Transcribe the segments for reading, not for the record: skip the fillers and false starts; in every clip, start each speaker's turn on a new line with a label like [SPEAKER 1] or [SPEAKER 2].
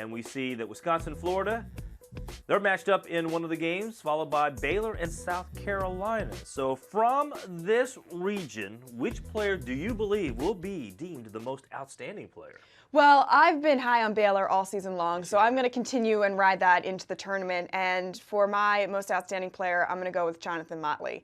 [SPEAKER 1] And we see that Wisconsin, Florida, they're matched up in one of the games, followed by Baylor and South Carolina. So from this region, which player do you believe will be deemed the most outstanding player?
[SPEAKER 2] Well, I've been high on Baylor all season long, so I'm going to continue and ride that into the tournament. And for my most outstanding player, I'm going to go with Jonathan Motley.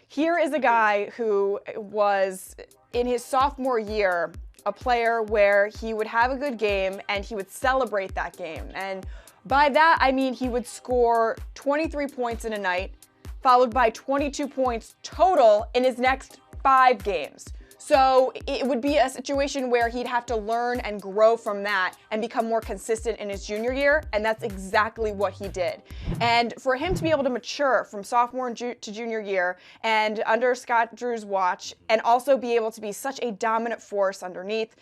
[SPEAKER 2] Here is a guy who was, in his sophomore year, a player where he would have a good game and he would celebrate that game. And by that, I mean he would score 23 points in a night, followed by 22 points total in his next 5 games. So it would be a situation where he'd have to learn and grow from that and become more consistent in his junior year, and that's exactly what he did. And for him to be able to mature from sophomore to junior year and under Scott Drew's watch, and also be able to be such a dominant force underneath,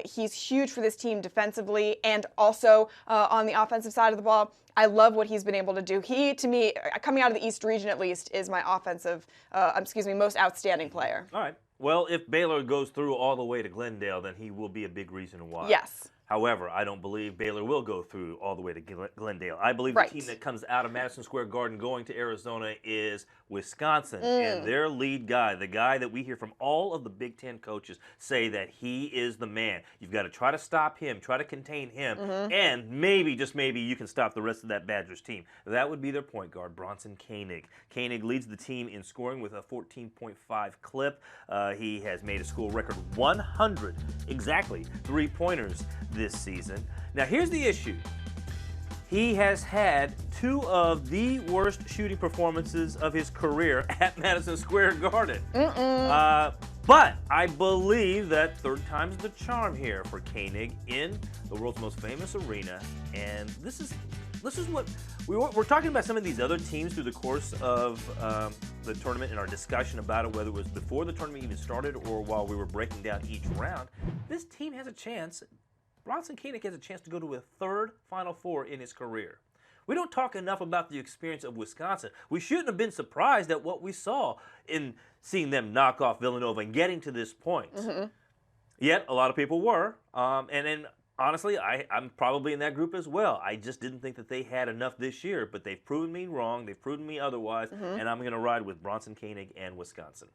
[SPEAKER 2] he's huge for this team defensively and also on the offensive side of the ball. I love what he's been able to do. He, to me, coming out of the East region at least, is my most outstanding player.
[SPEAKER 1] All right. Well, if Baylor goes through all the way to Glendale, then he will be a big reason why.
[SPEAKER 2] Yes.
[SPEAKER 1] However, I don't believe Baylor will go through all the way to Glendale. I believe the team that comes out of Madison Square Garden going to Arizona is Wisconsin. And their lead guy, the guy that we hear from all of the Big Ten coaches say that he is the man. You've got to try to stop him, try to contain him, and maybe, just maybe, you can stop the rest of that Badgers team. That would be their point guard, Bronson Koenig. Koenig leads the team in scoring with a 14.5 clip. He has made a school record 100, exactly, three-pointers this season. Now, here's the issue. He has had 2 of the worst shooting performances of his career at Madison Square Garden. But I believe that third time's the charm here for Koenig in the world's most famous arena. And this is what we're talking about. Some of these other teams through the course of the tournament and our discussion about it, whether it was before the tournament even started or while we were breaking down each round. This team has a chance. Bronson Koenig has a chance to go to a 3rd Final Four in his career. We don't talk enough about the experience of Wisconsin. We shouldn't have been surprised at what we saw in seeing them knock off Villanova and getting to this point. Yet, a lot of people were. And then, honestly, I'm probably in that group as well. I just didn't think that they had enough this year, but they've proven me wrong. They've proven me otherwise, and I'm going to ride with Bronson Koenig and Wisconsin.